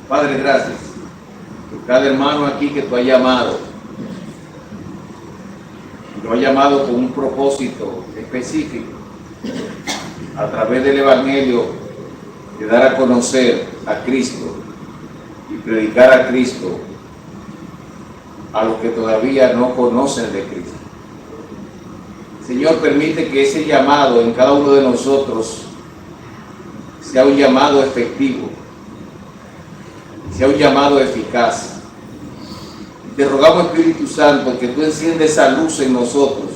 Padre, gracias por cada hermano aquí que tú has llamado. Lo has llamado con un propósito específico, a través del Evangelio, de dar a conocer a Cristo y predicar a Cristo a los que todavía no conocen de Cristo. Señor, permite que ese llamado en cada uno de nosotros sea un llamado efectivo, sea un llamado eficaz. Te rogamos, Espíritu Santo, que tú enciendes esa luz en nosotros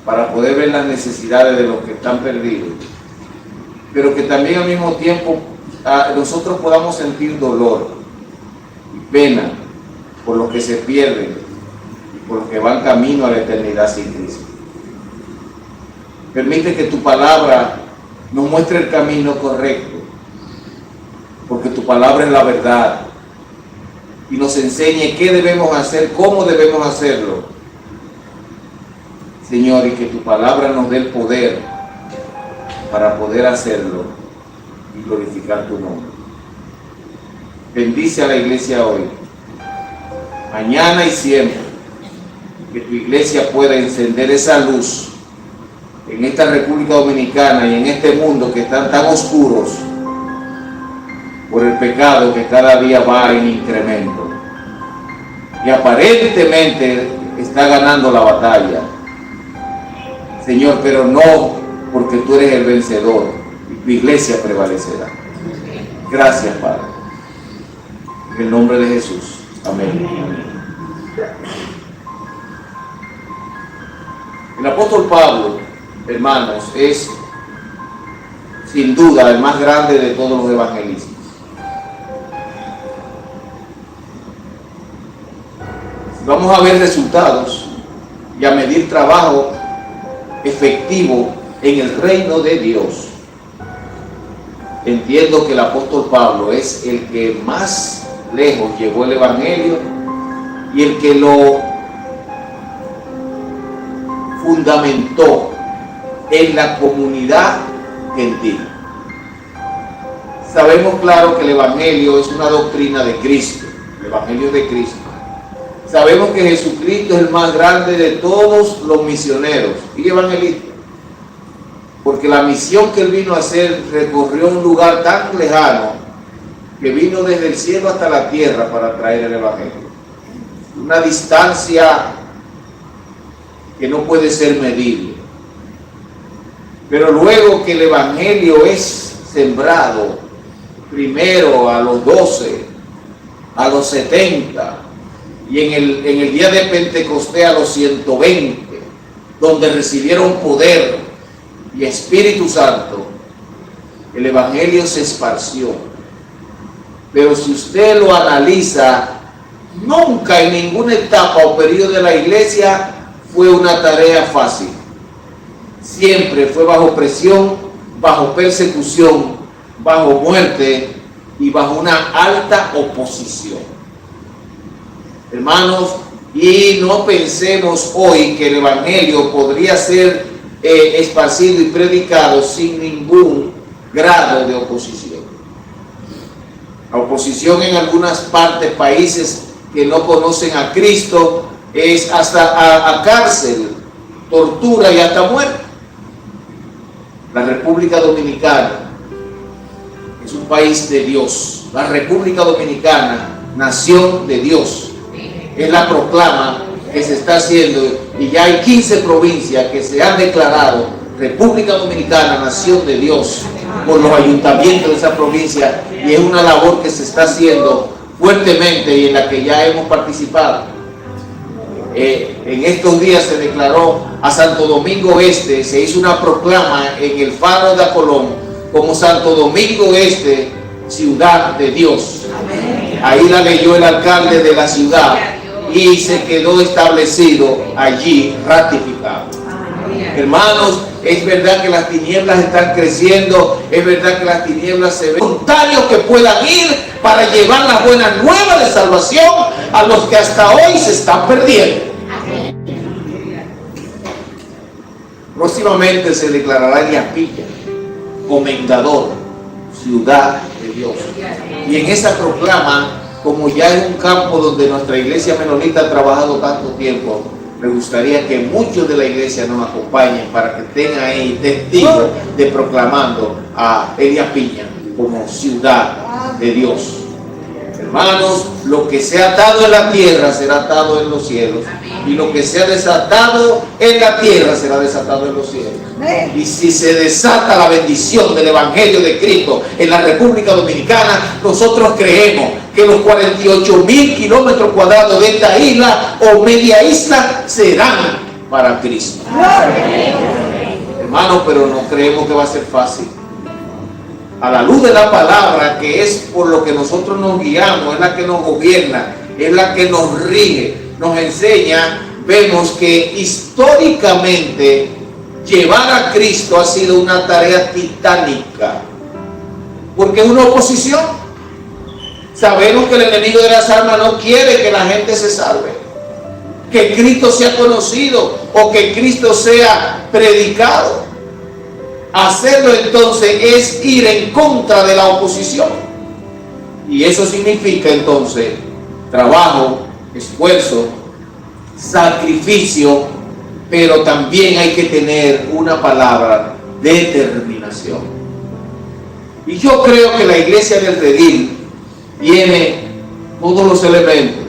para poder ver las necesidades de los que están perdidos, pero que también al mismo tiempo nosotros podamos sentir dolor y pena por los que se pierden y por los que van camino a la eternidad sin Cristo. Permite que tu palabra nos muestre el camino correcto, porque tu palabra es la verdad, y nos enseñe qué debemos hacer, cómo debemos hacerlo. Señor, y que tu palabra nos dé el poder para poder hacerlo y glorificar tu nombre. Bendice a la iglesia hoy, mañana y siempre, que tu iglesia pueda encender esa luz en esta República Dominicana y en este mundo que están tan oscuros por el pecado que cada día va en incremento y aparentemente está ganando la batalla, Señor, pero no, porque tú eres el vencedor y tu iglesia prevalecerá. Gracias, Padre, en el nombre de Jesús, amén. El apóstol Pablo, hermanos, es sin duda el más grande de todos los evangelistas. Vamos a ver resultados y a medir trabajo efectivo en el reino de Dios. Entiendo que el apóstol Pablo es el que más lejos llevó el evangelio y el que lo fundamentó en la comunidad gentil. Sabemos claro que el evangelio es una doctrina de Cristo, el evangelio de Cristo. Sabemos que Jesucristo es el más grande de todos los misioneros y evangelistas, porque la misión que él vino a hacer recorrió un lugar tan lejano que vino desde el cielo hasta la tierra para traer el evangelio. Una distancia que no puede ser medible. Pero luego que el evangelio es sembrado, primero a los 12, a los 70, y en el día de Pentecostés a los 120, donde recibieron poder y Espíritu Santo, el evangelio se esparció. Pero si usted lo analiza, nunca en ninguna etapa o periodo de la iglesia fue una tarea fácil. Siempre fue bajo presión, bajo persecución, bajo muerte y bajo una alta oposición. Hermanos, y no pensemos hoy que el evangelio podría ser esparcido y predicado sin ningún grado de oposición. La oposición en algunas partes, países que no conocen a Cristo, es hasta a cárcel, tortura y hasta muerte. La República Dominicana es un país de Dios. La República Dominicana, nación de Dios, es la proclama que se está haciendo, y ya hay 15 provincias que se han declarado República Dominicana, nación de Dios, por los ayuntamientos de esa provincia, y es una labor que se está haciendo fuertemente y en la que ya hemos participado. En estos días se declaró a Santo Domingo Este, se hizo una proclama en el Faro de Colón como Santo Domingo Este, ciudad de Dios. Ahí la leyó el alcalde de la ciudad y se quedó establecido allí, ratificado. Hermanos, es verdad que las tinieblas están creciendo, es verdad que las tinieblas se ven. Voluntarios que puedan ir para llevar la buena nueva de salvación a los que hasta hoy se están perdiendo. Próximamente se declarará Yapilla, comendador, ciudad de Dios. Y en esa proclama, como ya es un campo donde nuestra iglesia menonita ha trabajado tanto tiempo, me gustaría que muchos de la iglesia nos acompañen para que estén ahí testigos de proclamando a Elías Piña como ciudad de Dios. Hermanos, lo que sea atado en la tierra será atado en los cielos, y lo que sea desatado en la tierra será desatado en los cielos. Y si se desata la bendición del Evangelio de Cristo en la República Dominicana, nosotros creemos que los 48.000 kilómetros cuadrados de esta isla o media isla serán para Cristo. Hermanos, pero no creemos que va a ser fácil. A la luz de la palabra, que es por lo que nosotros nos guiamos, es la que nos gobierna, es la que nos rige, nos enseña, vemos que históricamente llevar a Cristo ha sido una tarea titánica, porque es una oposición. Sabemos que el enemigo de las almas no quiere que la gente se salve, que Cristo sea conocido o que Cristo sea predicado. Hacerlo entonces es ir en contra de la oposición, y eso significa entonces trabajo, esfuerzo, sacrificio, pero también hay que tener una palabra: determinación. Y yo creo que la iglesia del Redil tiene todos los elementos,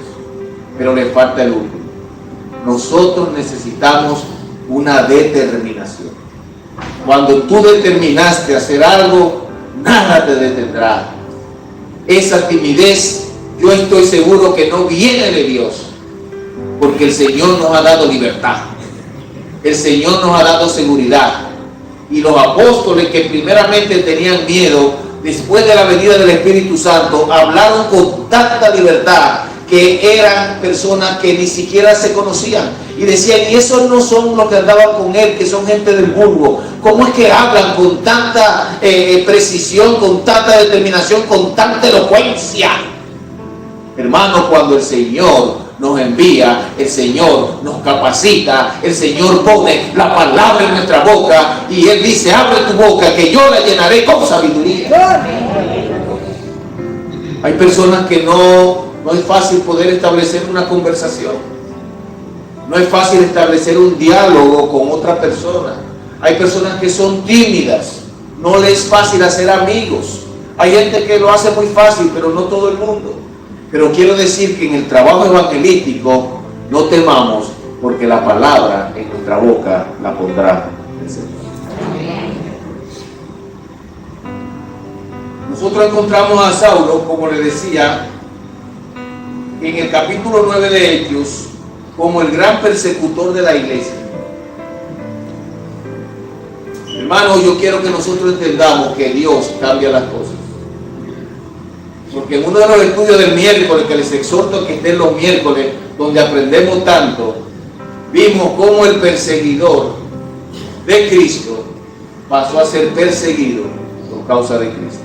pero le falta el último. Nosotros necesitamos una determinación. Cuando tú determinaste hacer algo, nada te detendrá. Esa timidez, yo estoy seguro que no viene de Dios, porque el Señor nos ha dado libertad, el Señor nos ha dado seguridad. Y los apóstoles, que primeramente tenían miedo, después de la venida del Espíritu Santo, hablaron con tanta libertad que eran personas que ni siquiera se conocían, y decían: y esos no son los que andaban con él, que son gente del vulgo. ¿Cómo es que hablan con tanta precisión, con tanta determinación, con tanta elocuencia? Hermanos, cuando el Señor nos envía, el Señor nos capacita, el Señor pone la palabra en nuestra boca, y Él dice: abre tu boca que yo la llenaré con sabiduría. Hay personas que no es fácil poder establecer una conversación, no es fácil establecer un diálogo con otra persona. Hay personas que son tímidas, no les es fácil hacer amigos. Hay gente que lo hace muy fácil, pero no todo el mundo. Pero quiero decir que en el trabajo evangelístico no temamos, porque la palabra en nuestra boca la pondrá el Señor. Nosotros encontramos a Saulo, como le decía, en el capítulo 9 de Hechos, como el gran persecutor de la iglesia. Hermanos, yo quiero que nosotros entendamos que Dios cambia las cosas. Porque en uno de los estudios del miércoles, que les exhorto que estén los miércoles, donde aprendemos tanto, vimos cómo el perseguidor de Cristo pasó a ser perseguido por causa de Cristo.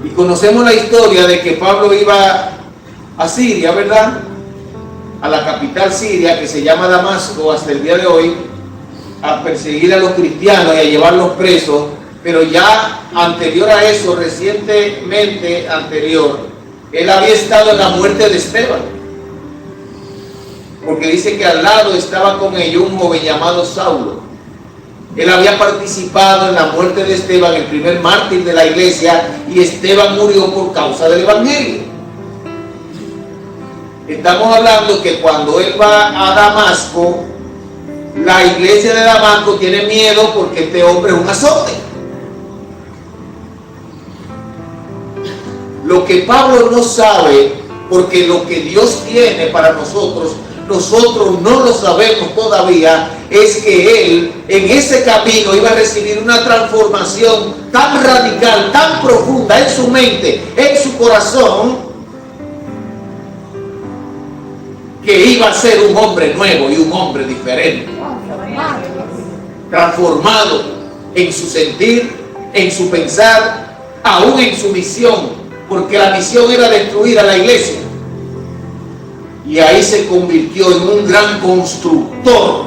Y conocemos la historia de que Pablo iba a Siria, ¿verdad? A la capital siria, que se llama Damasco hasta el día de hoy, a perseguir a los cristianos y a llevarlos presos. Pero ya anterior a eso, recientemente anterior, él había estado en la muerte de Esteban, porque dice que al lado estaba con ellos un joven llamado Saulo. Él había participado en la muerte de Esteban, el primer mártir de la iglesia, y Esteban murió por causa del Evangelio. Estamos hablando que cuando él va a Damasco, la iglesia de Damasco tiene miedo porque este hombre es un azote. Lo que Pablo no sabe, porque lo que Dios tiene para nosotros no lo sabemos todavía, es que él en ese camino iba a recibir una transformación tan radical, tan profunda en su mente, en su corazón, que iba a ser un hombre nuevo y un hombre diferente, transformado en su sentir, en su pensar, aún en su misión, porque la misión era destruir a la iglesia. Y ahí se convirtió en un gran constructor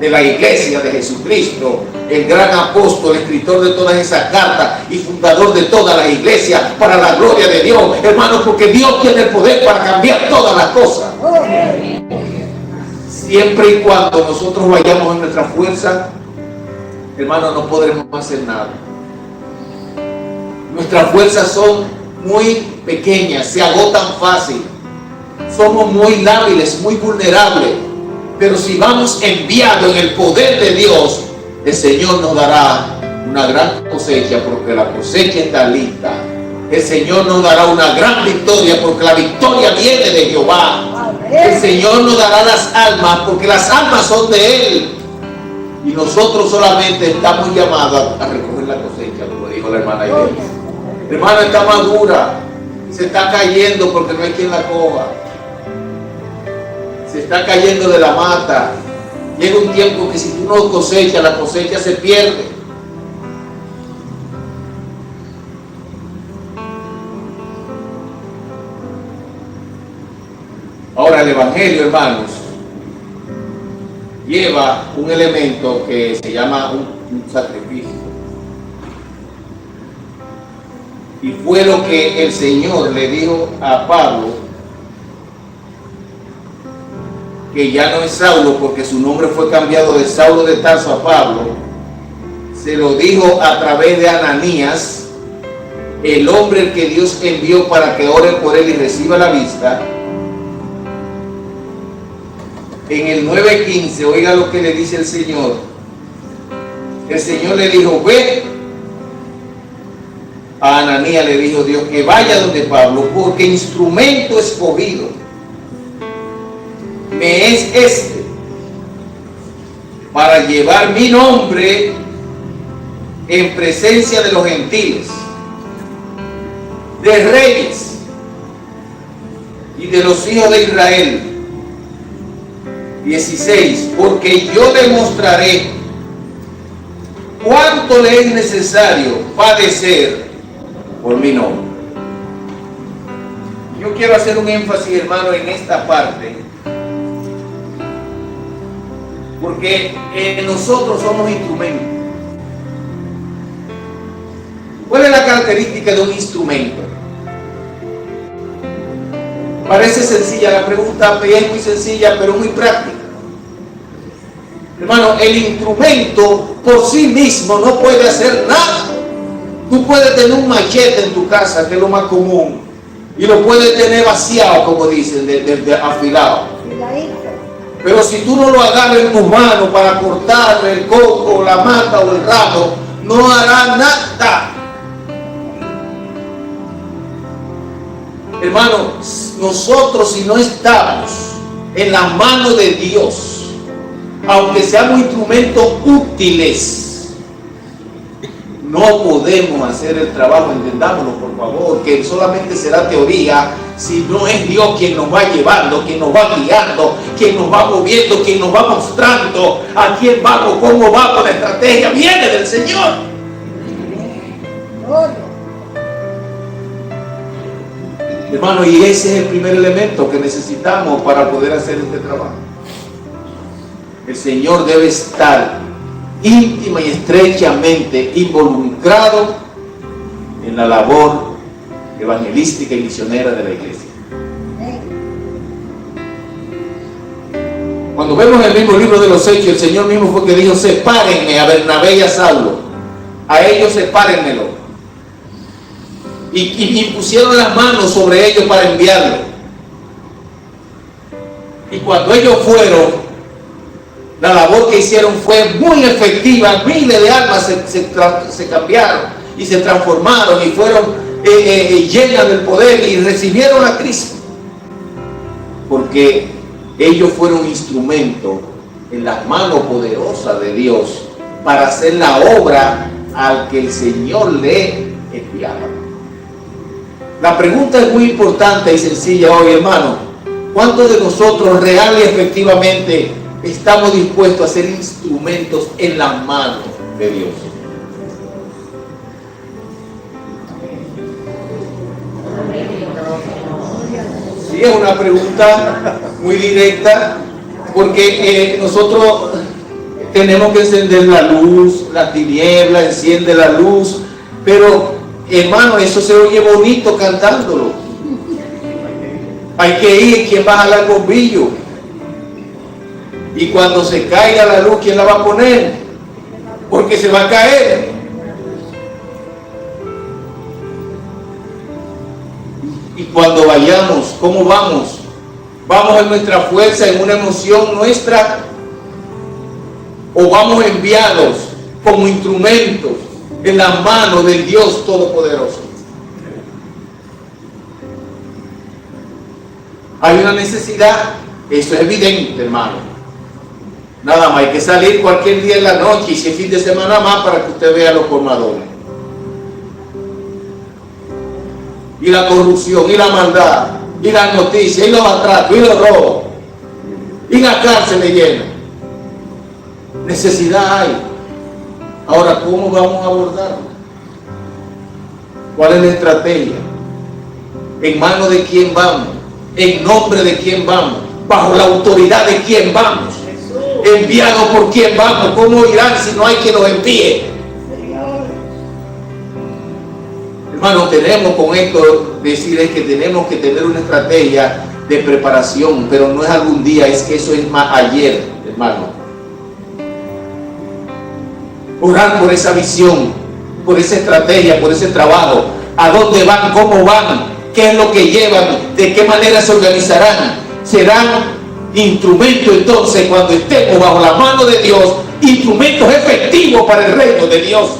de la iglesia de Jesucristo, el gran apóstol, escritor de todas esas cartas y fundador de todas las iglesias para la gloria de Dios, hermanos, porque Dios tiene el poder para cambiar todas las cosas. Siempre y cuando nosotros vayamos en nuestra fuerza, hermanos, no podremos hacer nada. Nuestras fuerzas son muy pequeñas, se agotan fácil, somos muy lábiles, muy vulnerables. Pero si vamos enviados en el poder de Dios, el Señor nos dará una gran cosecha, porque la cosecha está lista. El Señor nos dará una gran victoria, porque la victoria viene de Jehová. El Señor nos dará las almas, porque las almas son de Él. Y nosotros solamente estamos llamados a recoger la cosecha, como dijo la hermana Irene. La hermana está madura, se está cayendo porque no hay quien la coja. Se está cayendo de la mata. Llega un tiempo que si tú no cosechas, la cosecha se pierde. Ahora el Evangelio, hermanos, lleva un elemento que se llama un sacrificio. Y fue lo que el Señor le dijo a Pablo, que ya no es Saulo, porque su nombre fue cambiado de Saulo de Tarso a Pablo. Se lo dijo a través de Ananías, el hombre que Dios envió para que ore por él y reciba la vista. En el 9:15, oiga lo que le dice el Señor. El Señor le dijo, ve. A Ananías le dijo Dios que vaya donde Pablo, porque instrumento escogido me es este, para llevar mi nombre en presencia de los gentiles, de reyes y de los hijos de Israel. 16, porque yo demostraré cuánto le es necesario padecer por mi nombre. Yo quiero hacer un énfasis, hermano, en esta parte, porque nosotros somos instrumentos. ¿Cuál es la característica de un instrumento? Parece sencilla la pregunta, es muy sencilla, pero muy práctica. Hermano, el instrumento por sí mismo no puede hacer nada. Tú puedes tener un machete en tu casa, que es lo más común, y lo puedes tener vaciado, como dicen, de afilado. Pero si tú no lo agarras en tus manos para cortar el coco, la mata o el ramo, no hará nada. Hermano, nosotros si no estamos en las manos de Dios, aunque seamos instrumentos útiles, no podemos hacer el trabajo. Entendámoslo, por favor, que solamente será teoría si no es Dios quien nos va llevando, quien nos va guiando, quien nos va moviendo, quien nos va mostrando a quién vamos, cómo vamos. La estrategia viene del Señor. Hermano, y ese es el primer elemento que necesitamos para poder hacer este trabajo. El Señor debe estar íntima y estrechamente involucrado en la labor evangelística y misionera de la iglesia. Cuando vemos el mismo libro de los Hechos, el Señor mismo fue que dijo: sepárenme a Bernabé y a Saulo, a ellos sepárenmelo. Y pusieron las manos sobre ellos para enviarlo. Y cuando ellos fueron, la labor que hicieron fue muy efectiva. Miles de almas se cambiaron y se transformaron y fueron llenas del poder y recibieron a Cristo, porque ellos fueron instrumentos en las manos poderosas de Dios para hacer la obra al que el Señor le enviaba. La pregunta es muy importante y sencilla hoy, hermano. ¿Cuántos de nosotros real y efectivamente estamos dispuestos a ser instrumentos en las manos de Dios? Sí, es una pregunta muy directa, porque nosotros tenemos que encender la luz, la tiniebla enciende la luz, pero hermano, eso se oye bonito cantándolo. Hay que ir, ¿quién va a jalar el bombillo? Y cuando se caiga la luz, ¿quién la va a poner? Porque se va a caer. Y cuando vayamos, ¿cómo vamos? ¿Vamos en nuestra fuerza, en una emoción nuestra? ¿O vamos enviados como instrumentos en las manos del Dios Todopoderoso? Hay una necesidad, eso es evidente, hermano. Nada más hay que salir cualquier día en la noche y si es fin de semana más para que usted vea los colmadores. Y la corrupción, y la maldad, y las noticias, y los atracos, y los robos, y la cárcel llena. Necesidad hay. Ahora, ¿cómo vamos a abordarlo? ¿Cuál es la estrategia? ¿En manos de quién vamos? ¿En nombre de quién vamos? ¿Bajo la autoridad de quién vamos? ¿Enviados por quién vamos? ¿Cómo irán si no hay quien los envíe? Hermano, tenemos con esto decirles que tenemos que tener una estrategia de preparación, pero no es algún día, es que eso es más ayer, hermano. Orar por esa visión, por esa estrategia, por ese trabajo. ¿A dónde van? ¿Cómo van? ¿Qué es lo que llevan? ¿De qué manera se organizarán? Serán instrumentos entonces, cuando estemos bajo la mano de Dios, instrumentos efectivos para el reino de Dios.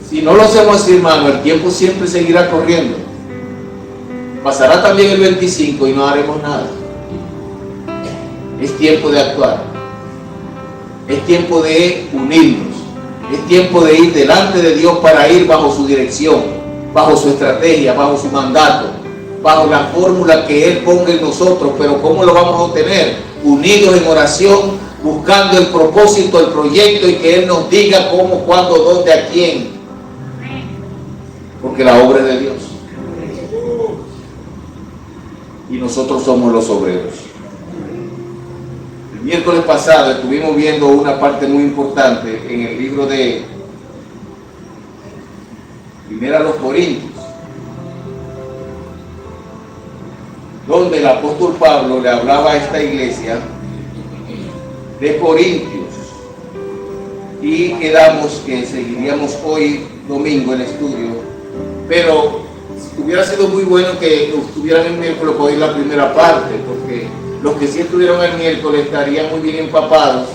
Si no lo hacemos así, hermano, el tiempo siempre seguirá corriendo. Pasará también el 25 y no haremos nada. Es tiempo de actuar. Es tiempo de unirnos. Es tiempo de ir delante de Dios para ir bajo su dirección, bajo su estrategia, bajo su mandato, bajo la fórmula que Él ponga en nosotros. Pero ¿cómo lo vamos a obtener? Unidos en oración, buscando el propósito, el proyecto, y que Él nos diga cómo, cuándo, dónde, a quién. Porque la obra es de Dios. Y nosotros somos los obreros. El miércoles pasado estuvimos viendo una parte muy importante en el libro de Primera a los Corintios, donde el apóstol Pablo le hablaba a esta iglesia de Corintios, y quedamos que seguiríamos hoy domingo el estudio, pero hubiera sido muy bueno que estuvieran el miércoles para oír la primera parte, porque los que sí estuvieron el miércoles estarían muy bien empapados,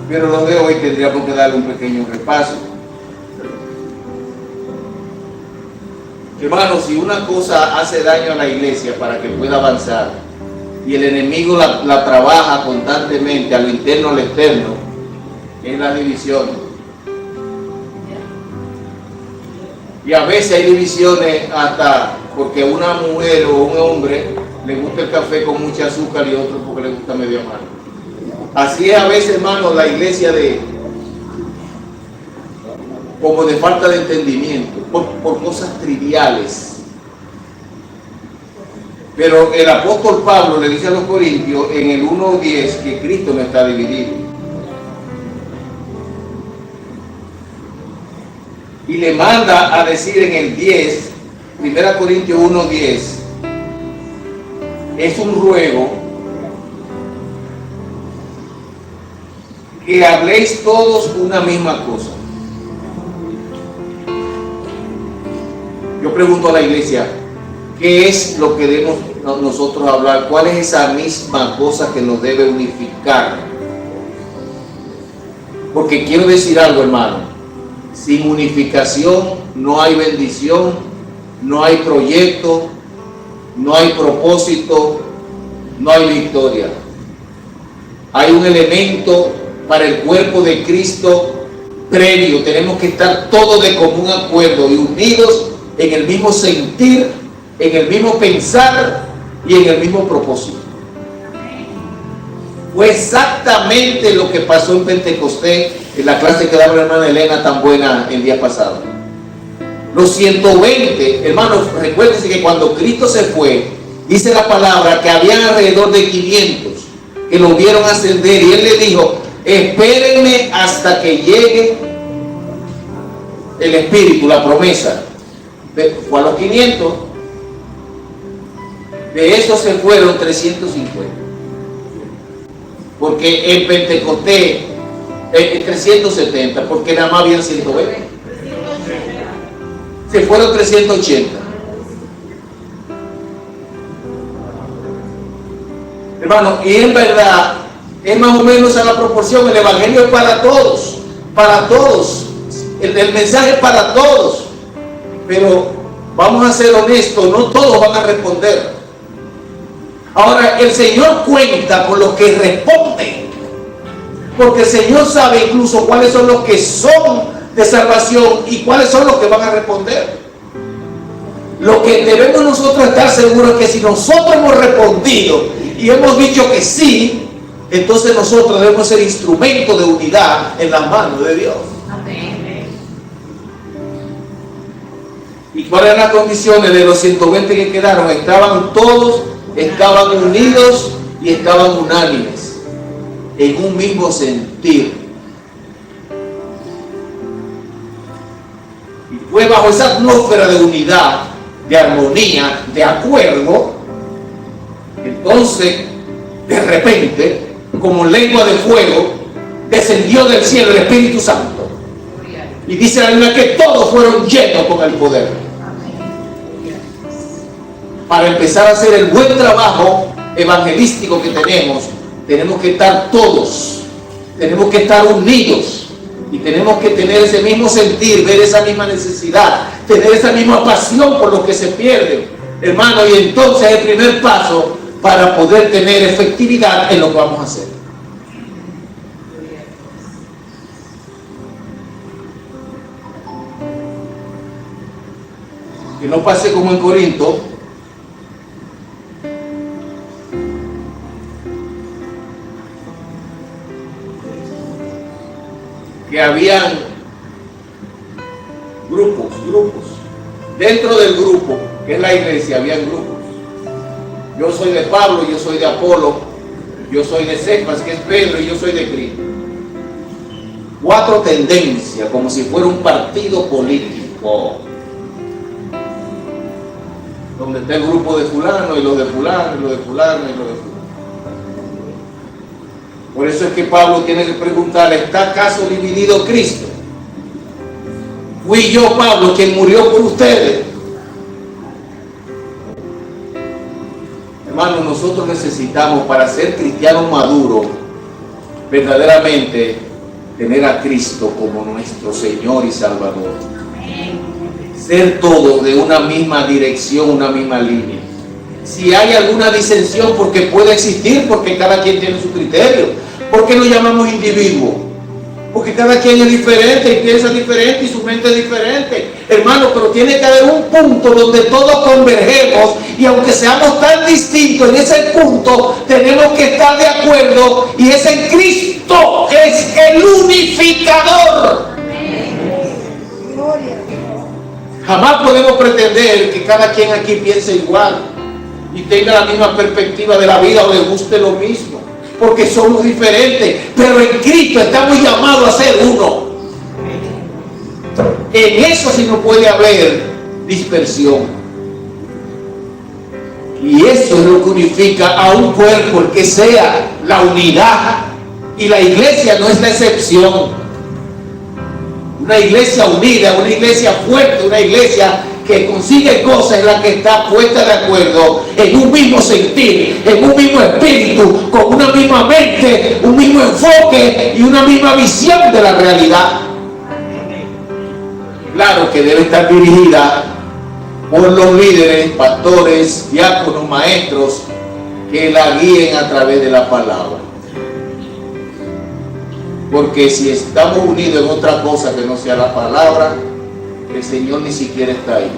pero los de hoy tendríamos que darle un pequeño repaso. Hermanos, si una cosa hace daño a la iglesia para que pueda avanzar, y el enemigo la trabaja constantemente a lo interno, a lo externo, es la división. Y a veces hay divisiones hasta porque una mujer o un hombre le gusta el café con mucha azúcar y otro porque le gusta medio amargo. Así es a veces, hermanos, la iglesia como de falta de entendimiento, por cosas triviales. Pero el apóstol Pablo le dice a los corintios en el 1:10 que Cristo no está dividido. Y le manda a decir en el 10, 1 Corintios 1:10, es un ruego que habléis todos una misma cosa. Yo pregunto a la iglesia, ¿qué es lo que debemos nosotros hablar? ¿Cuál es esa misma cosa que nos debe unificar? Porque quiero decir algo, hermano. Sin unificación no hay bendición, no hay proyecto, no hay propósito, no hay victoria. Hay un elemento para el cuerpo de Cristo previo. Tenemos que estar todos de común acuerdo y unidos en el mismo sentir, en el mismo pensar y en el mismo propósito. Fue exactamente lo que pasó en Pentecostés, en la clase que daba la hermana Elena tan buena el día pasado. Los 120, hermanos, recuérdense que cuando Cristo se fue Dice la palabra que había alrededor de 500 que lo vieron ascender, y él le dijo: espérenme hasta que llegue el Espíritu, la promesa. Fue a los 500. De esos se fueron 350. Porque en Pentecostés, 370, porque nada más habían 120. Se fueron 380. Hermano, y en verdad es más o menos a la proporción. El evangelio es para todos, para todos. El mensaje es para todos. Pero vamos a ser honestos, no todos van a responder. Ahora, el Señor cuenta con los que responden, porque el Señor sabe incluso cuáles son los que son de salvación y cuáles son los que van a responder. Lo que debemos nosotros estar seguros es que si nosotros hemos respondido y hemos dicho que sí, entonces nosotros debemos ser instrumentos de unidad en las manos de Dios. Amén. ¿Y cuáles eran las condiciones de los 120 que quedaron? Estaban unidos y estaban unánimes en un mismo sentir. Y fue bajo esa atmósfera de unidad, de armonía, de acuerdo, entonces de repente, como lengua de fuego, descendió del cielo el Espíritu Santo, y dice la Biblia que todos fueron llenos con el poder. Para empezar a hacer el buen trabajo evangelístico que tenemos que estar todos, tenemos que estar unidos, y tenemos que tener ese mismo sentir, ver esa misma necesidad, tener esa misma pasión por los que se pierden, hermano. Y entonces el primer paso para poder tener efectividad en lo que vamos a hacer. Que no pase como en Corinto, que habían grupos. Dentro del grupo, que es la iglesia, habían grupos. Yo soy de Pablo, yo soy de Apolo, yo soy de Cefas, que es Pedro, y yo soy de Cristo. 4 tendencias, como si fuera un partido político, donde está el grupo de fulano, y los de fulano, y los de fulano, y los de fulano. Por eso es que Pablo tiene que preguntar: ¿está acaso dividido Cristo? ¿Fui yo, Pablo, quien murió por ustedes? Hermanos, nosotros necesitamos, para ser cristianos maduros, verdaderamente tener a Cristo como nuestro Señor y Salvador. Ser todos de una misma dirección, una misma línea. Si hay alguna disensión, porque puede existir, porque cada quien tiene su criterio. ¿Por qué lo llamamos individuo? Porque cada quien es diferente y piensa diferente y su mente es diferente. Hermano, pero tiene que haber un punto donde todos convergemos, y aunque seamos tan distintos, en ese punto tenemos que estar de acuerdo, y es en Cristo, es el unificador. Jamás podemos pretender que cada quien aquí piense igual y tenga la misma perspectiva de la vida o le guste lo mismo, porque somos diferentes, pero en Cristo estamos llamados a ser uno. En eso sí no puede haber dispersión, y eso es lo que unifica a un cuerpo, el que sea la unidad, y la iglesia no es la excepción. Una iglesia unida, una iglesia fuerte, una iglesia que consigue cosas en las que está puesta de acuerdo, en un mismo sentir, en un mismo espíritu, con una misma mente, un mismo enfoque y una misma visión de la realidad. Claro que debe estar dirigida por los líderes, pastores, diáconos, maestros, que la guíen a través de la palabra. Porque si estamos unidos en otra cosa que no sea la palabra, el Señor ni siquiera está ahí.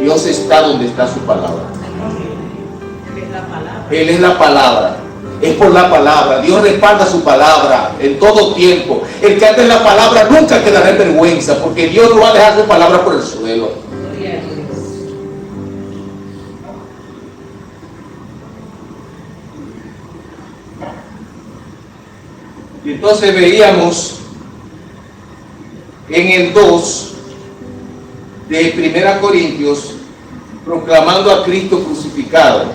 Dios está donde está su palabra. Él es la palabra. Es por la palabra. Dios respalda su palabra en todo tiempo. El que anda en la palabra nunca quedará en vergüenza, porque Dios no va a dejar su palabra por el suelo. Y entonces veíamos en el 2 de 1 Corintios, proclamando a Cristo crucificado,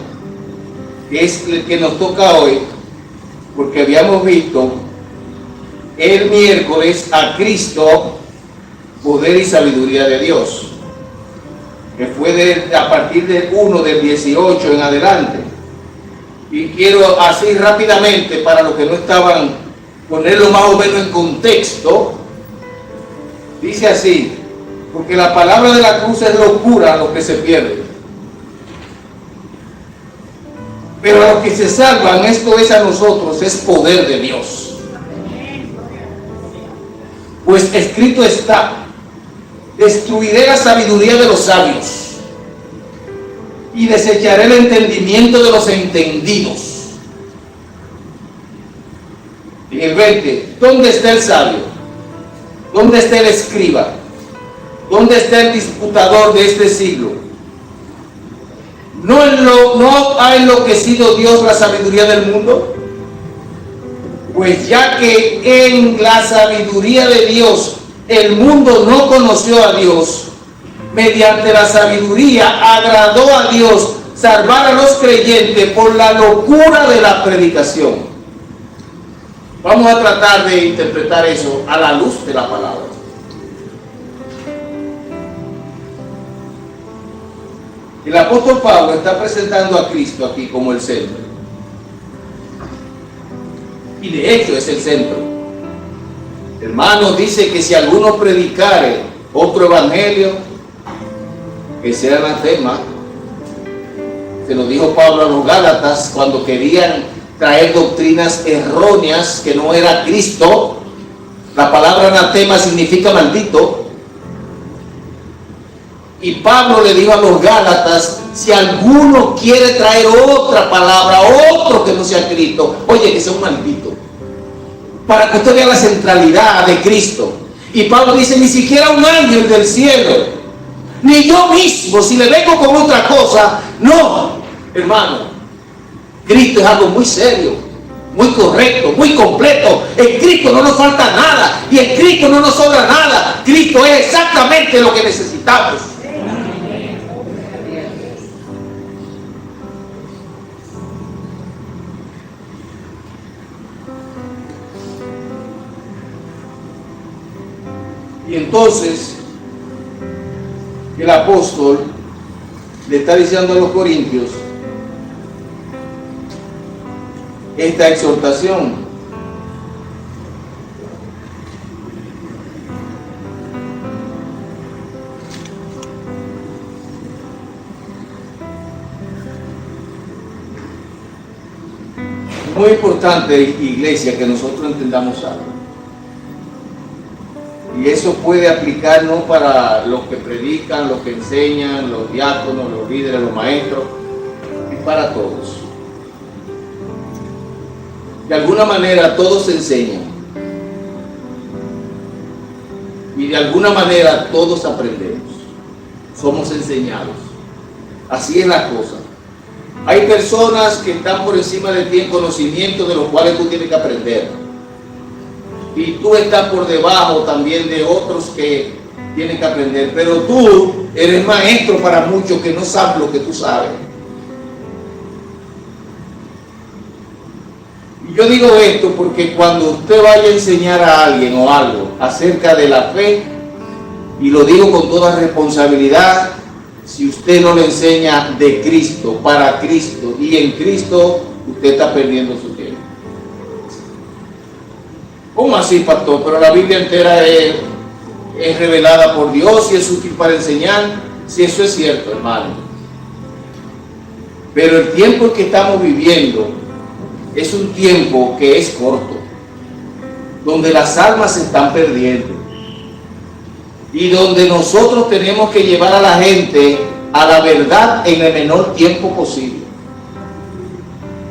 que es el que nos toca hoy, porque habíamos visto el miércoles a Cristo, poder y sabiduría de Dios, que fue a partir del 1 del 18 en adelante. Y quiero así rápidamente, para los que no estaban, ponerlo más o menos en contexto. Dice así: porque la palabra de la cruz es locura a los que se pierden, pero a los que se salvan, esto es a nosotros, es poder de Dios. Pues escrito está: destruiré la sabiduría de los sabios y desecharé el entendimiento de los entendidos. En el 20, ¿dónde está el sabio? ¿Dónde está el escriba? ¿Dónde está el disputador de este siglo? ¿No ha enloquecido Dios la sabiduría del mundo? Pues ya que en la sabiduría de Dios el mundo no conoció a Dios, mediante la sabiduría agradó a Dios salvar a los creyentes por la locura de la predicación. Vamos a tratar de interpretar eso a la luz de la palabra. El apóstol Pablo está presentando a Cristo aquí como el centro. Y de hecho es el centro. Hermanos, dice que si alguno predicare otro evangelio, que sea anatema. Se lo dijo Pablo a los Gálatas cuando querían traer doctrinas erróneas que no era Cristo. La palabra anatema significa maldito. Y Pablo le dijo a los Gálatas: si alguno quiere traer otra palabra, otro que no sea Cristo, oye, que sea un maldito, para que usted vea la centralidad de Cristo. Y Pablo dice: ni siquiera un ángel del cielo, ni yo mismo, si le vengo con otra cosa. No, hermano, Cristo es algo muy serio, muy correcto, muy completo. En Cristo no nos falta nada y en Cristo no nos sobra nada. Cristo es exactamente lo que necesitamos. Y entonces el apóstol le está diciendo a los corintios esta exhortación. Es muy importante, iglesia, que nosotros entendamos algo. Y eso puede aplicar no para los que predican, los que enseñan, los diáconos, los líderes, los maestros, es para todos. De alguna manera todos enseñan. Y de alguna manera todos aprendemos. Somos enseñados. Así es la cosa. Hay personas que están por encima de ti en conocimiento de los cuales tú tienes que aprender. Y tú estás por debajo también de otros que tienen que aprender. Pero tú eres maestro para muchos que no saben lo que tú sabes. Y yo digo esto porque cuando usted vaya a enseñar a alguien o algo acerca de la fe, y lo digo con toda responsabilidad, si usted no le enseña de Cristo, para Cristo y en Cristo, usted está perdiendo su tiempo. ¿Cómo así, pastor? Pero la Biblia entera es revelada por Dios y es útil para enseñar. Sí, eso es cierto, hermano. Pero el tiempo en que estamos viviendo es un tiempo que es corto, donde las almas se están perdiendo y donde nosotros tenemos que llevar a la gente a la verdad en el menor tiempo posible.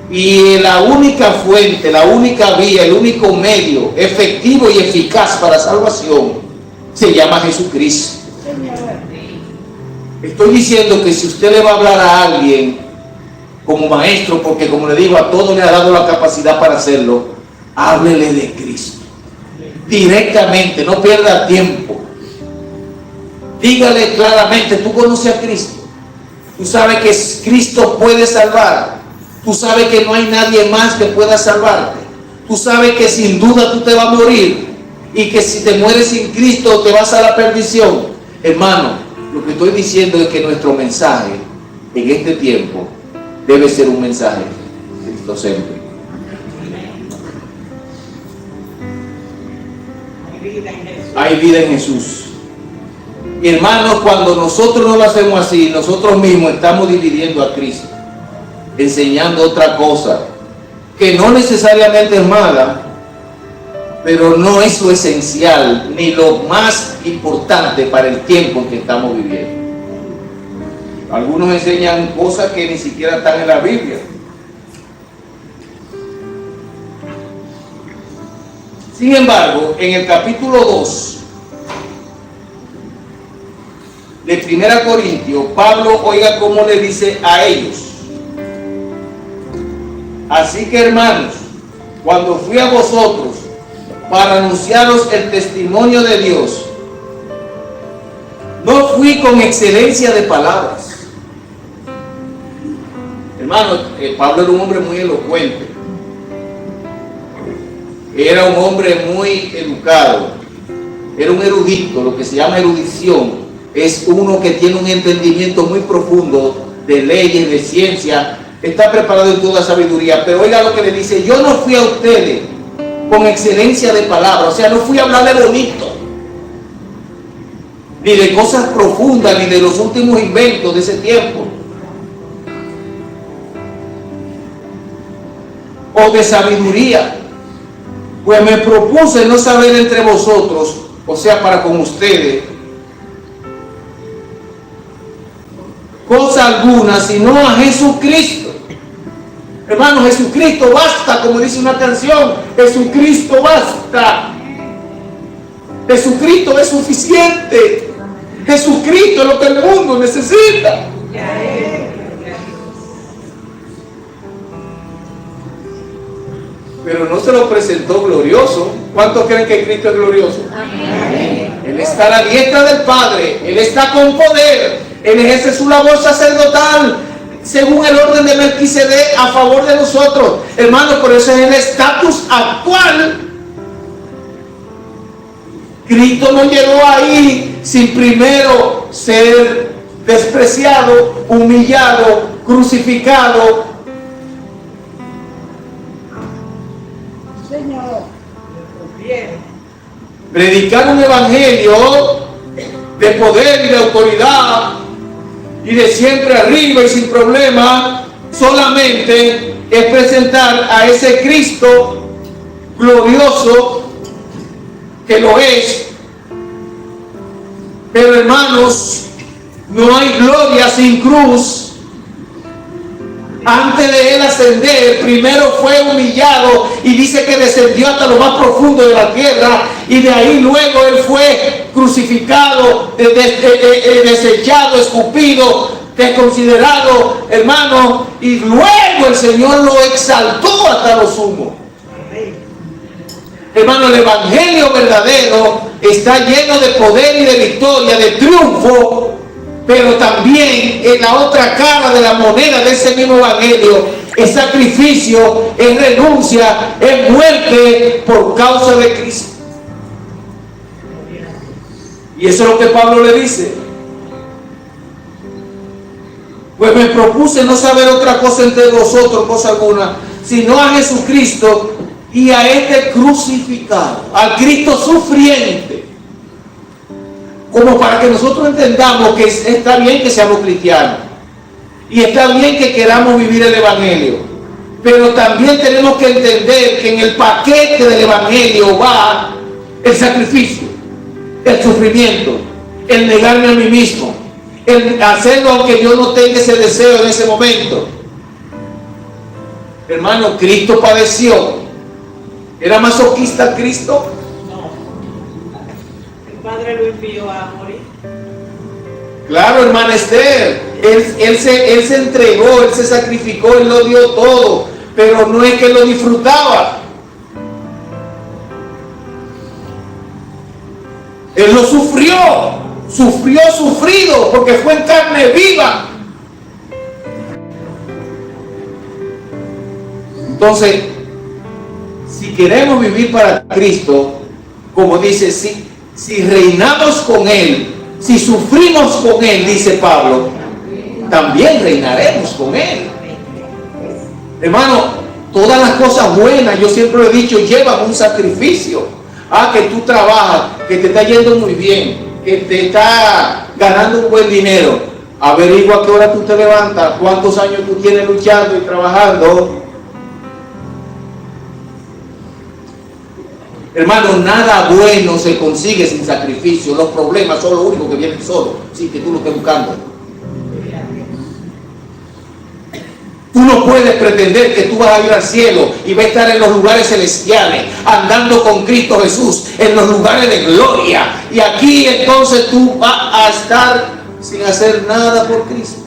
Y la única fuente, la única vía, el único medio efectivo y eficaz para salvación se llama Jesucristo. Estoy diciendo que si usted le va a hablar a alguien como maestro, porque como le digo, a todos le ha dado la capacidad para hacerlo, háblele de Cristo. Directamente, no pierda tiempo. Dígale claramente, tú conoces a Cristo. Tú sabes que Cristo puede salvar. Tú sabes que no hay nadie más que pueda salvarte. Tú sabes que sin duda tú te vas a morir. Y que si te mueres sin Cristo te vas a la perdición. Hermano, lo que estoy diciendo es que nuestro mensaje en este tiempo debe ser un mensaje cristocéntrico. Hay vida en Jesús. Y hermanos, cuando nosotros no lo hacemos así, nosotros mismos estamos dividiendo a Cristo, enseñando otra cosa que no necesariamente es mala, pero no es lo esencial ni lo más importante para el tiempo en que estamos viviendo. Algunos enseñan cosas que ni siquiera están en la Biblia. Sin embargo, en el capítulo 2 de 1 Corintios, Pablo, oiga cómo le dice a ellos: así que, hermanos, cuando fui a vosotros para anunciaros el testimonio de Dios, no fui con excelencia de palabras. Hermano, Pablo era un hombre muy elocuente. Era un hombre muy educado. Era un erudito. Lo que se llama erudición es uno que tiene un entendimiento muy profundo de leyes, de ciencia. Está preparado en toda sabiduría. Pero oiga lo que le dice: yo no fui a ustedes con excelencia de palabras. O sea, no fui a hablarle bonito, ni de cosas profundas, ni de los últimos inventos de ese tiempo, o de sabiduría. Pues me propuse no saber entre vosotros, o sea, para con ustedes, cosa alguna, sino a Jesucristo. Hermano, Jesucristo basta, como dice una canción. Jesucristo basta. Jesucristo es suficiente. Jesucristo es lo que el mundo necesita. Pero no se lo presentó glorioso. ¿Cuántos creen que Cristo es glorioso? Amén. Él está a la diestra del Padre. Él está con poder. Él ejerce su labor sacerdotal según el orden de Melquisedec a favor de nosotros. Hermano, por eso es el estatus actual. Cristo no llegó ahí sin primero ser despreciado, humillado, crucificado. Señor, Predicar un evangelio de poder y de autoridad y de siempre arriba y sin problema, solamente es presentar a ese Cristo glorioso, que lo es. Pero hermanos, no hay gloria sin cruz. Antes de él ascender, primero fue humillado, y dice que descendió hasta lo más profundo de la tierra, y de ahí luego él fue crucificado, desechado, escupido, desconsiderado, hermano, y luego el Señor lo exaltó hasta lo sumo. Hermano, el evangelio verdadero está lleno de poder y de victoria, de triunfo. Pero también en la otra cara de la moneda de ese mismo evangelio es sacrificio, es renuncia, es muerte por causa de Cristo. Y eso es lo que Pablo le dice. Pues me propuse no saber otra cosa entre vosotros, cosa alguna, sino a Jesucristo y a este crucificado, al Cristo sufriente. Como para que nosotros entendamos que está bien que seamos cristianos y está bien que queramos vivir el evangelio, pero también tenemos que entender que en el paquete del evangelio va el sacrificio, el sufrimiento, el negarme a mí mismo, el hacerlo aunque yo no tenga ese deseo en ese momento. Hermano, Cristo padeció. ¿Era masoquista Cristo? Padre lo envió a morir. Claro, hermana Esther, él se entregó, él se sacrificó, él lo dio todo, pero no es que lo disfrutaba. Él lo sufrió, sufrido, porque fue en carne viva. Entonces, si queremos vivir para Cristo, como dice, si reinamos con Él, si sufrimos con Él, dice Pablo, también reinaremos con Él. Hermano, todas las cosas buenas, yo siempre lo he dicho, llevan un sacrificio. Que tú trabajas, que te está yendo muy bien, que te está ganando un buen dinero. Averigua a qué hora tú te levantas, cuántos años tú tienes luchando y trabajando. Hermano, nada bueno se consigue sin sacrificio. Los problemas son lo único que vienen solos, sin que tú lo estés buscando. Tú no puedes pretender que tú vas a ir al cielo y vas a estar en los lugares celestiales, andando con Cristo Jesús, en los lugares de gloria. Y aquí entonces tú vas a estar sin hacer nada por Cristo.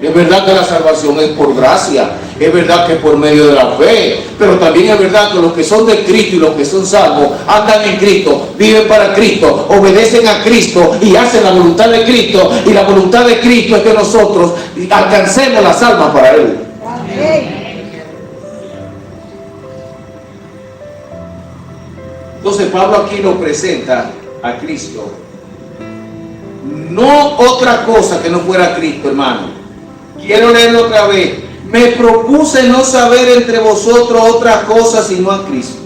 Es verdad que la salvación es por gracia, es verdad que es por medio de la fe, pero también es verdad que los que son de Cristo y los que son salvos andan en Cristo, viven para Cristo, obedecen a Cristo y hacen la voluntad de Cristo, y la voluntad de Cristo es que nosotros alcancemos las almas para Él. Entonces Pablo aquí lo presenta a Cristo, no otra cosa que no fuera Cristo, hermano. Quiero leerlo otra vez. Me propuse no saber entre vosotros otra cosa sino a Cristo.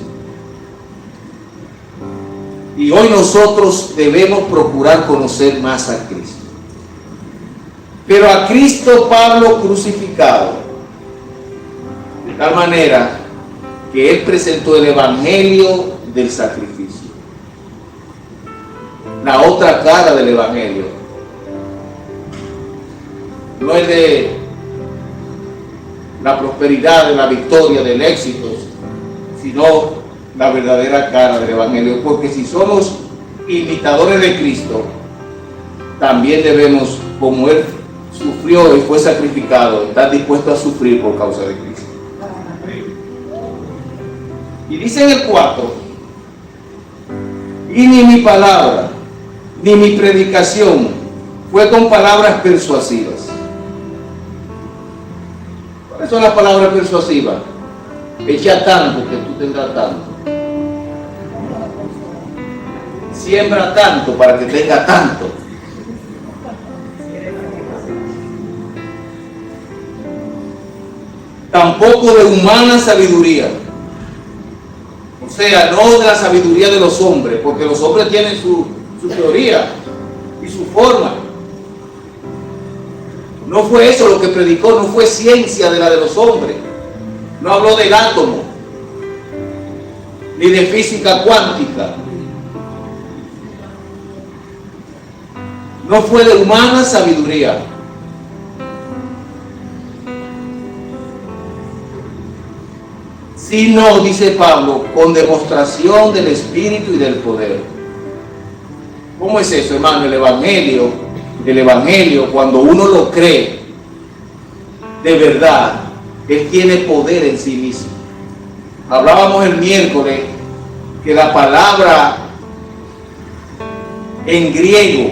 Y hoy nosotros debemos procurar conocer más a Cristo. Pero a Cristo Pablo crucificado, de tal manera que él presentó el evangelio del sacrificio, la otra cara del evangelio. No es de la prosperidad, de la victoria, del éxito, sino la verdadera cara del evangelio. Porque si somos imitadores de Cristo, también debemos, como Él sufrió y fue sacrificado, estar dispuestos a sufrir por causa de Cristo. Y dice en el 4, y ni mi palabra, ni mi predicación fue con palabras persuasivas. ¿Cuáles son las palabras persuasivas? Echa tanto que tú tendrás tanto. Siembra tanto para que tenga tanto. Tampoco de humana sabiduría. O sea, no de la sabiduría de los hombres, porque los hombres tienen su teoría y su forma. No fue eso lo que predicó, no fue ciencia de la de los hombres. No habló del átomo, ni de física cuántica. No fue de humana sabiduría. Sino, dice Pablo, con demostración del Espíritu y del poder. ¿Cómo es eso, hermano? El Evangelio, cuando uno lo cree, de verdad, Él tiene poder en sí mismo. Hablábamos el miércoles que la palabra en griego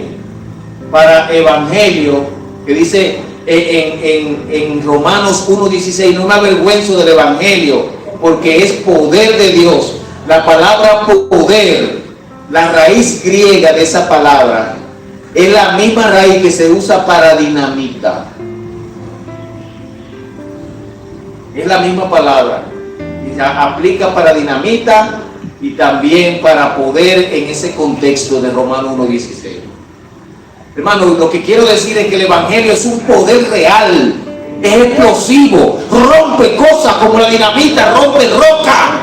para evangelio, que dice en Romanos 1:16, no me avergüenzo del evangelio, porque es poder de Dios. La palabra poder, la raíz griega de esa palabra, es la misma raíz que se usa para dinamita. Es la misma palabra. Y se aplica para dinamita y también para poder en ese contexto de Romanos 1:16. Hermano, lo que quiero decir es que el evangelio es un poder real, es explosivo, rompe cosas como la dinamita, rompe roca,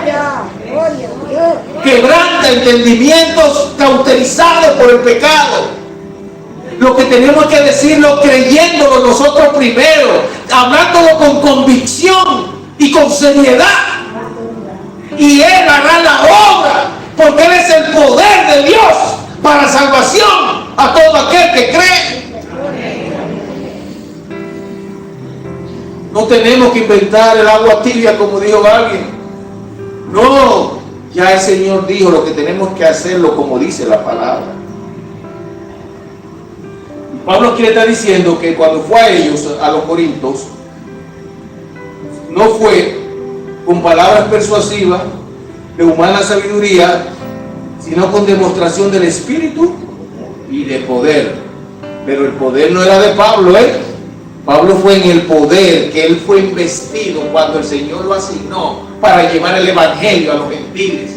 quebranta entendimientos cauterizados por el pecado. Lo que tenemos que decirlo creyéndolo nosotros primero, hablándolo con convicción y con seriedad. Y Él hará la obra, porque Él es el poder de Dios para salvación a todo aquel que cree. No tenemos que inventar el agua tibia, como dijo alguien. No, Ya el Señor dijo lo que tenemos que hacerlo como dice la palabra. Y Pablo aquí le está diciendo que cuando fue a ellos, a los corintios, no fue con palabras persuasivas de humana sabiduría, sino con demostración del Espíritu y de poder. Pero el poder no era de Pablo, Pablo fue en el poder que él fue investido cuando el Señor lo asignó para llevar el Evangelio a los gentiles.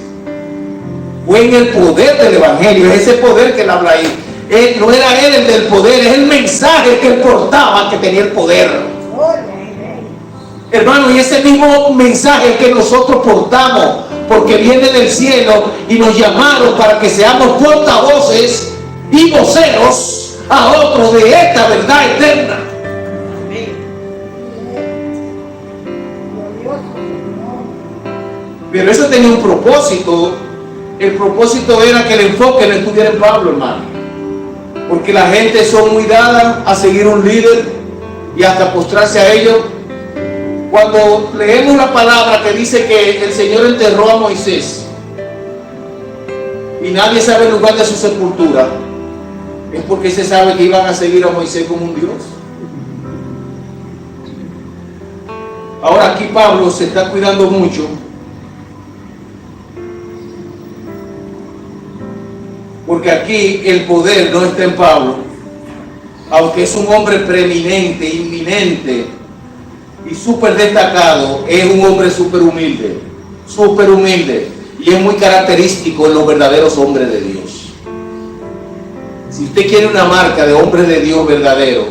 Fue en el poder del Evangelio, es ese poder que él habla ahí. No era él el del poder, es el mensaje que él portaba que tenía el poder. Hermano, y ese mismo mensaje que nosotros portamos, porque viene del cielo y nos llamaron para que seamos portavoces y voceros a otros de esta verdad eterna. Pero eso tenía un propósito. El propósito era que el enfoque no estuviera en Pablo, hermano. Porque la gente son muy dada a seguir un líder y hasta postrarse a ellos. Cuando leemos la palabra que dice que el Señor enterró a Moisés y nadie sabe el lugar de su sepultura, es porque se sabe que iban a seguir a Moisés como un Dios. Ahora aquí Pablo se está cuidando mucho, porque aquí el poder no está en Pablo, aunque es un hombre preeminente, inminente y súper destacado, es un hombre súper humilde, y es muy característico en los verdaderos hombres de Dios. Si usted quiere una marca de hombres de Dios verdadero,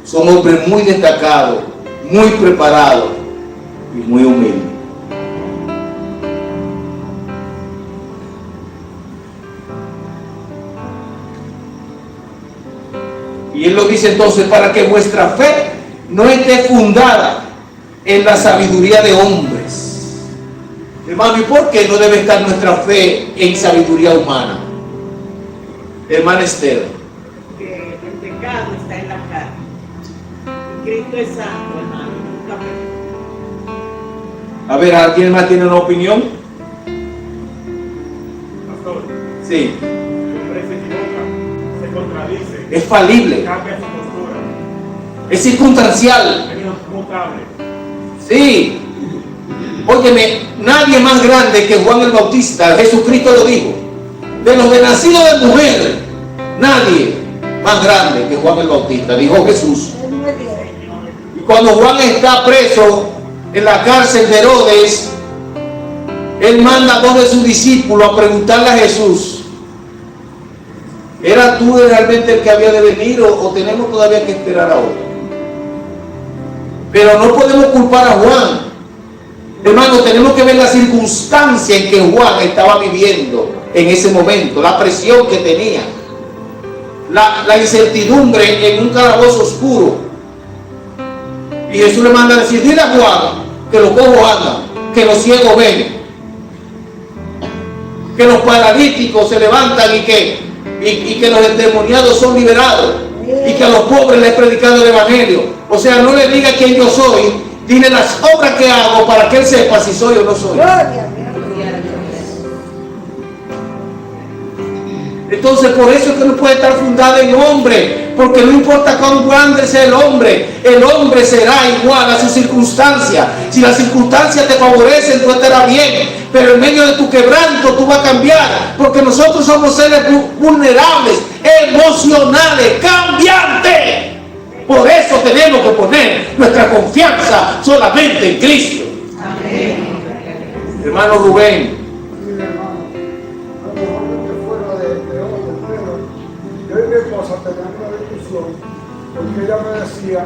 son hombres muy destacados, muy preparados y muy humildes. Y él lo dice entonces, para que vuestra fe no esté fundada en la sabiduría de hombres. Hermano, ¿y por qué no debe estar nuestra fe en sabiduría humana? Hermana Esther. Que el pecado está en la carne. Y Cristo es santo, hermano, nunca pecó. A ver, ¿alguien más tiene una opinión? Pastor, Sí. el hombre se equivoca, se contradice, Es falible, cambia su postura, es circunstancial. es inmutable. Sí. Óyeme, nadie más grande que Juan el Bautista, Jesucristo lo dijo. De los de nacidos de mujer, nadie más grande que Juan el Bautista, dijo Jesús. Y cuando Juan está preso en la cárcel de Herodes, él manda a dos de sus discípulos a preguntarle a Jesús: ¿era tú realmente el que había de venir o tenemos todavía que esperar a otro? Pero no podemos culpar a Juan. Hermano, tenemos que ver la circunstancia en que Juan estaba viviendo en ese momento, la presión que tenía, la incertidumbre en un calabozo oscuro. Y Jesús le manda a decir: dile a Juan que los cojos andan, que los ciegos ven, que los paralíticos se levantan y que los endemoniados son liberados, y que a los pobres les he predicado el Evangelio. O sea, no le diga quién yo soy, dile las obras que hago para que él sepa si soy o no soy. Entonces, por eso es que no puede estar fundada en hombre, porque no importa cuán grande sea el hombre será igual a su circunstancia. Si las circunstancias te favorecen, tú estarás bien, pero en medio de tu quebranto tú vas a cambiar, porque nosotros somos seres vulnerables, emocionales, cambiantes. Por eso tenemos que poner nuestra confianza solamente en Cristo. Amén. Hermano Rubén. Yo y mi esposa teníamos una discusión porque ella me decía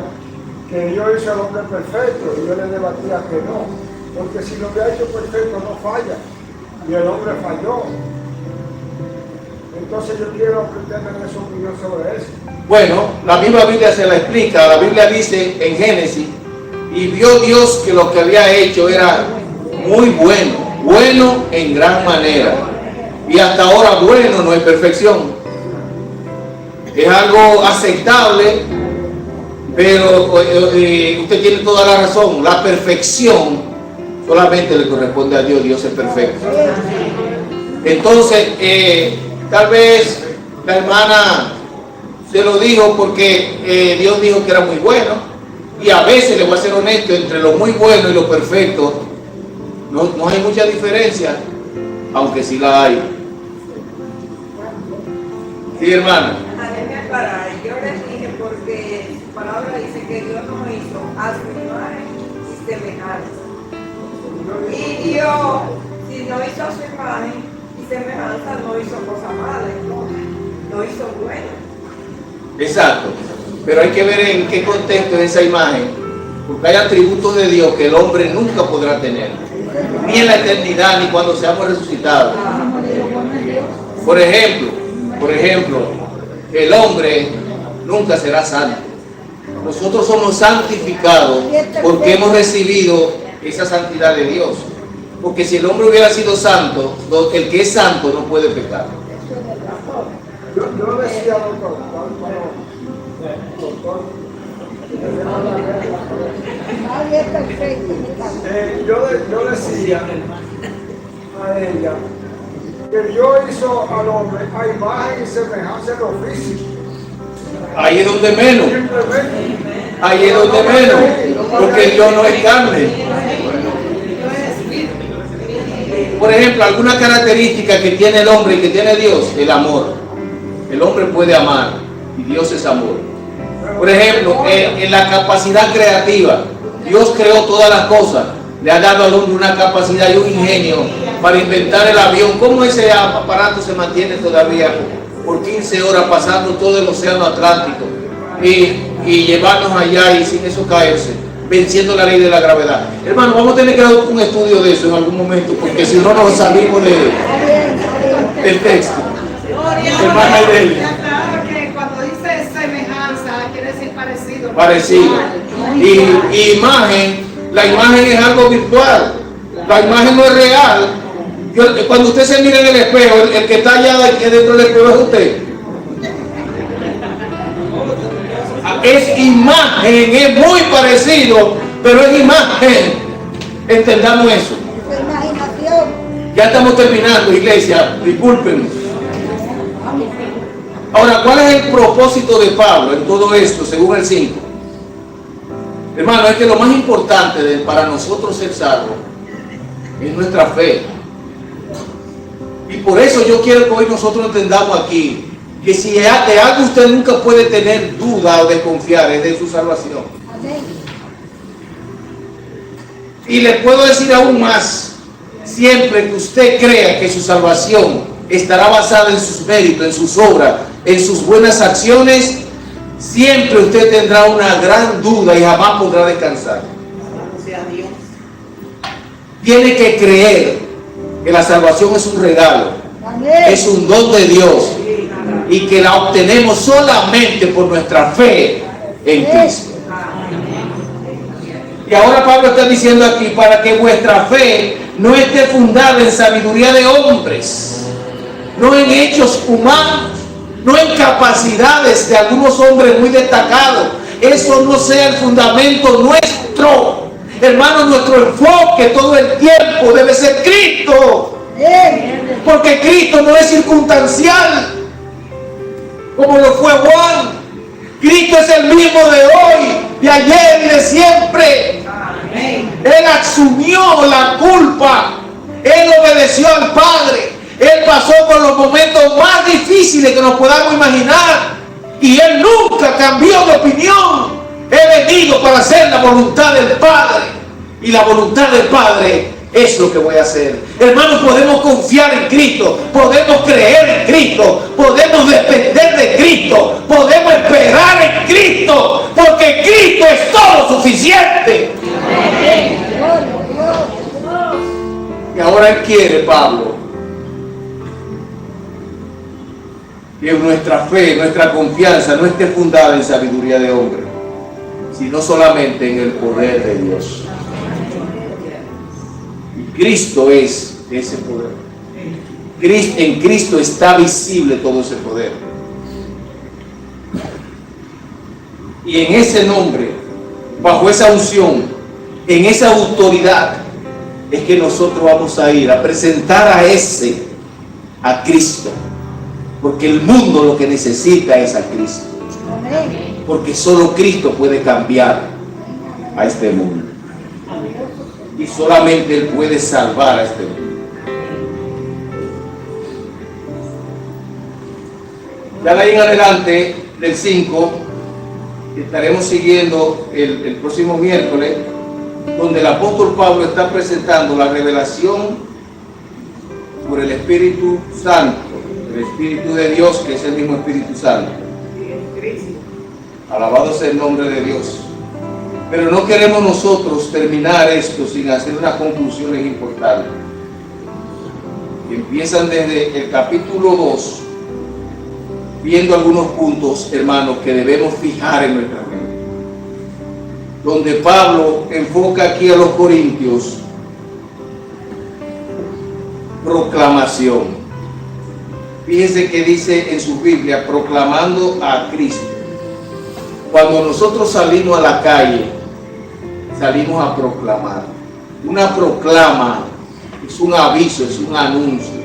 que yo hice al hombre perfecto y yo le debatía que no, porque si lo que ha hecho perfecto no falla y el hombre falló. Entonces yo quiero tener su opinión sobre eso. Bueno, la misma Biblia se la explica. La Biblia dice en Génesis: y vio Dios que lo que había hecho era muy bueno, bueno en gran manera. Y hasta ahora bueno no es perfección. Es algo aceptable, pero usted tiene toda la razón. La perfección solamente le corresponde a Dios. Dios es perfecto. Entonces, tal vez la hermana se lo dijo porque Dios dijo que era muy bueno, y a veces, le voy a ser honesto, entre lo muy bueno y lo perfecto no hay mucha diferencia, aunque sí la hay. Sí, hermana. Déjenme parar. Yo les dije porque su palabra dice que Dios nos hizo a su imagen y semejanza. Y Dios, si nos hizo a su imagen y semejanza, no hizo cosas malas, no hizo buenas. Exacto. Pero hay que ver en qué contexto es esa imagen, porque hay atributos de Dios que el hombre nunca podrá tener, ni en la eternidad, ni cuando seamos resucitados. Por ejemplo, el hombre nunca será santo. Nosotros somos santificados porque hemos recibido esa santidad de Dios. Porque si el hombre hubiera sido santo, el que es santo no puede pecar. Yo decía, doctor, yo decía a ella que Dios hizo al hombre a imagen y semejanza en lo físico. Ahí es donde menos. Ahí es donde menos. Porque Dios no es carne. Por ejemplo, alguna característica que tiene el hombre y que tiene Dios, el amor. El hombre puede amar y Dios es amor. Por ejemplo, en la capacidad creativa, Dios creó todas las cosas. Le ha dado al hombre una capacidad y un ingenio para inventar el avión. ¿Cómo ese aparato se mantiene todavía por 15 horas pasando todo el océano Atlántico y llevarnos allá y sin eso caerse, venciendo la ley de la gravedad? Hermano, vamos a tener que dar un estudio de eso en algún momento, porque si no nos salimos del texto. Hermana Ideli. Cuando dice semejanza, quiere decir parecido. Parecido. Y imagen, la imagen es algo virtual. La imagen no es real. Cuando usted se mira en el espejo, el que está allá dentro del espejo es usted. Es imagen, es muy parecido, pero es imagen. Entendamos eso. Ya estamos terminando, iglesia, discúlpenos. Ahora, ¿cuál es el propósito de Pablo en todo esto, según el 5? Hermano, es que lo más importante para nosotros ser salvos es nuestra fe. Y por eso yo quiero que hoy nosotros entendamos aquí que si de algo usted nunca puede tener duda o desconfiar, es de su salvación. Y le puedo decir aún más, siempre que usted crea que su salvación estará basada en sus méritos, en sus obras, en sus buenas acciones, siempre usted tendrá una gran duda y jamás podrá descansar. Tiene que creer que la salvación es un regalo, es un don de Dios y que la obtenemos solamente por nuestra fe en Cristo. Y ahora Pablo está diciendo aquí, para que vuestra fe no esté fundada en sabiduría de hombres, no en hechos humanos, no en capacidades de algunos hombres muy destacados. Eso no sea el fundamento nuestro. Hermano, nuestro enfoque todo el tiempo debe ser Cristo. Porque Cristo no es circunstancial, como lo fue Juan. Cristo es el mismo de hoy, de ayer y de siempre. Él asumió la culpa. Él obedeció al Padre. Él pasó por los momentos más difíciles que nos podamos imaginar. Y Él nunca cambió de opinión. He venido para hacer la voluntad del Padre. Y la voluntad del Padre es lo que voy a hacer. Hermanos, podemos confiar en Cristo. Podemos creer en Cristo. Podemos depender de Cristo. Podemos esperar en Cristo. Porque Cristo es todo suficiente. Y ahora Él quiere, Pablo, que nuestra fe, nuestra confianza no esté fundada en sabiduría de hombre, sino solamente en el poder de Dios. Y Cristo es ese poder. En Cristo está visible todo ese poder. Y en ese nombre, bajo esa unción, en esa autoridad, es que nosotros vamos a ir a presentar a ese a Cristo, porque el mundo lo que necesita es a Cristo, porque solo Cristo puede cambiar a este mundo y solamente Él puede salvar a este mundo. Ya de ahí en adelante, del 5, estaremos siguiendo el próximo miércoles, donde el apóstol Pablo está presentando la revelación por el Espíritu Santo, el Espíritu de Dios, que es el mismo Espíritu Santo. Alabado sea el nombre de Dios. Pero no queremos nosotros terminar esto sin hacer unas conclusiones importantes. Empiezan desde el capítulo 2, viendo algunos puntos, hermanos, que debemos fijar en nuestra mente. Donde Pablo enfoca aquí a los corintios proclamación. Fíjense que dice en su Biblia, proclamando a Cristo. Cuando nosotros salimos a la calle, salimos a proclamar. Una proclama es un aviso, es un anuncio.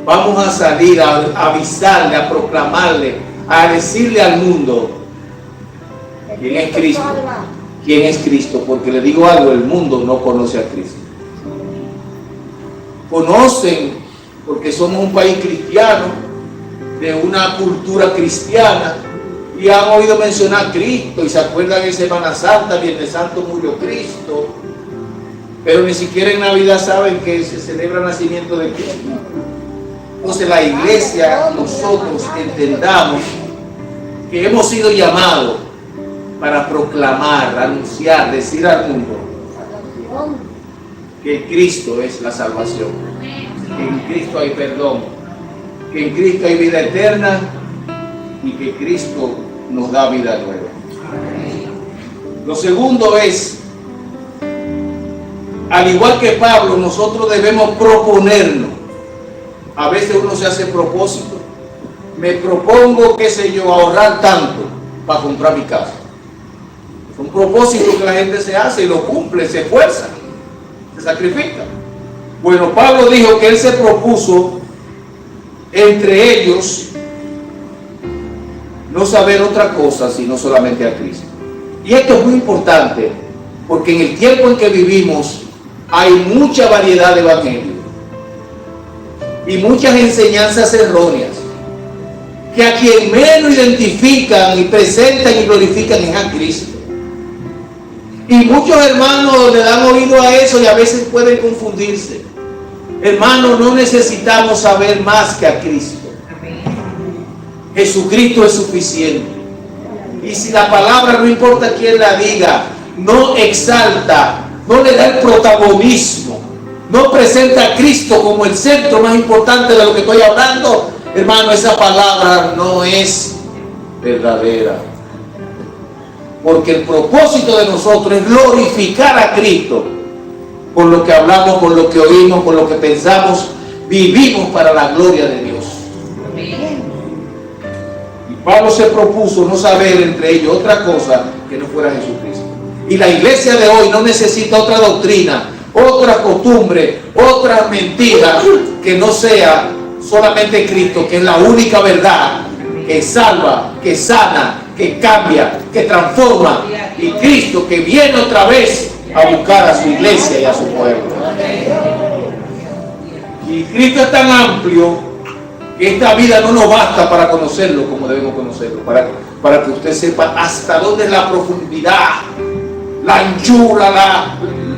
Vamos a salir a avisarle, a proclamarle, a decirle al mundo quién es Cristo. ¿Quién es Cristo? Porque le digo algo, el mundo no conoce a Cristo. Conocen porque somos un país cristiano, de una cultura cristiana, y han oído mencionar a Cristo y se acuerdan en Semana Santa, Viernes Santo murió Cristo, pero ni siquiera en Navidad saben que se celebra el nacimiento de Cristo. Entonces la iglesia, nosotros entendamos que hemos sido llamados para proclamar, anunciar, decir al mundo que Cristo es la salvación, que en Cristo hay perdón, que en Cristo hay vida eterna y que Cristo nos da vida nueva. Lo segundo es, al igual que Pablo, nosotros debemos proponernos. A veces uno se hace propósito. Me propongo, qué sé yo, ahorrar tanto para comprar mi casa. Es un propósito que la gente se hace y lo cumple, se esfuerza, se sacrifica. Bueno, Pablo dijo que él se propuso, entre ellos, no saber otra cosa sino solamente a Cristo. Y esto es muy importante, porque en el tiempo en que vivimos hay mucha variedad de evangelios y muchas enseñanzas erróneas, que a quien menos identifican y presentan y glorifican es a Cristo. Y muchos hermanos le dan oído a eso y a veces pueden confundirse. Hermanos, no necesitamos saber más que a Cristo. Jesucristo es suficiente. Y si la palabra, no importa quién la diga, no exalta, no le da el protagonismo, no presenta a Cristo como el centro más importante de lo que estoy hablando, hermano, esa palabra no es verdadera. Porque el propósito de nosotros es glorificar a Cristo. Con lo que hablamos, con lo que oímos, con lo que pensamos, vivimos para la gloria de Dios. Y Pablo se propuso no saber entre ellos otra cosa que no fuera Jesucristo. Y la iglesia de hoy no necesita otra doctrina, otra costumbre, otra mentira que no sea solamente Cristo, que es la única verdad que salva, que sana, que cambia, que transforma. Y Cristo que viene otra vez a buscar a su iglesia y a su pueblo. Y Cristo es tan amplio que esta vida no nos basta para conocerlo como debemos conocerlo, para que usted sepa hasta dónde es la profundidad, la anchura,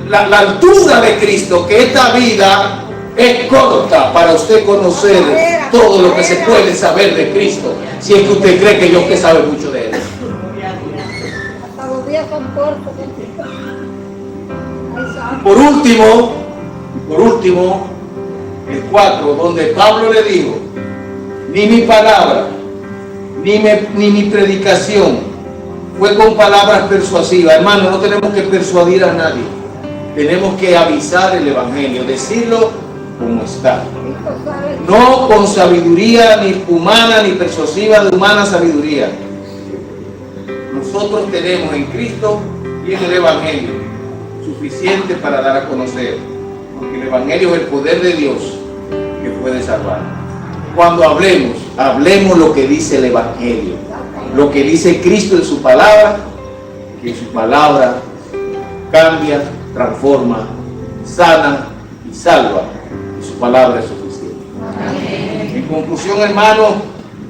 la altura de Cristo, que esta vida es corta para usted conocer todo lo que se puede saber de Cristo, si es que usted cree que yo que sabe mucho de él. Hasta los días son cortos. Por último, el 4, donde Pablo le dijo, ni mi palabra, ni mi predicación fue con palabras persuasivas. Hermano, no tenemos que persuadir a nadie. Tenemos que avisar el evangelio, decirlo como está. No con sabiduría ni humana, ni persuasiva de humana sabiduría. Nosotros tenemos en Cristo y en el evangelio suficiente para dar a conocer, porque el evangelio es el poder de Dios que puede salvar. cuando hablemos lo que dice el Evangelio, lo que dice Cristo en su palabra, que su palabra cambia, transforma, sana y salva, y su palabra es suficiente. En conclusión, hermanos,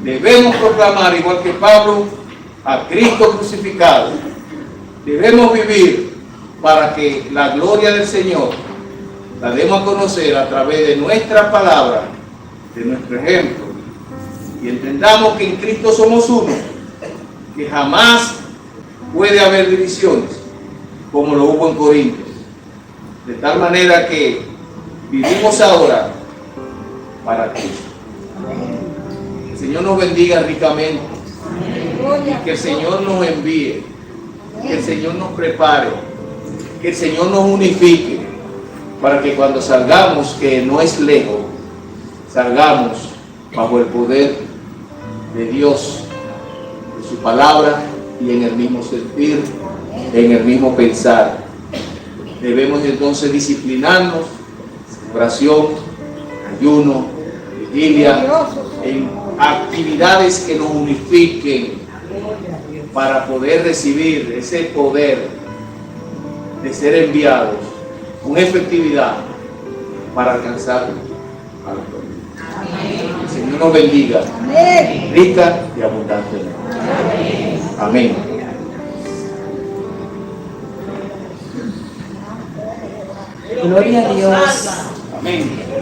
debemos proclamar, igual que Pablo, a Cristo crucificado. Debemos vivir para que la gloria del Señor la demos a conocer a través de nuestra palabra, de nuestro ejemplo, y entendamos que en Cristo somos uno, que jamás puede haber divisiones como lo hubo en Corinto, de tal manera que vivimos ahora para Cristo. Que el Señor nos bendiga ricamente y que el Señor nos envíe, que el Señor nos prepare, que el Señor nos unifique, para que cuando salgamos, que no es lejos, salgamos bajo el poder de Dios, de su palabra, y en el mismo sentir, en el mismo pensar. Debemos entonces disciplinarnos, oración, ayuno, vigilia, en actividades que nos unifiquen para poder recibir ese poder de ser enviados con efectividad para alcanzar a la gloria. El Señor nos bendiga rica y abundantemente. Amén. Gloria a Dios. Amén.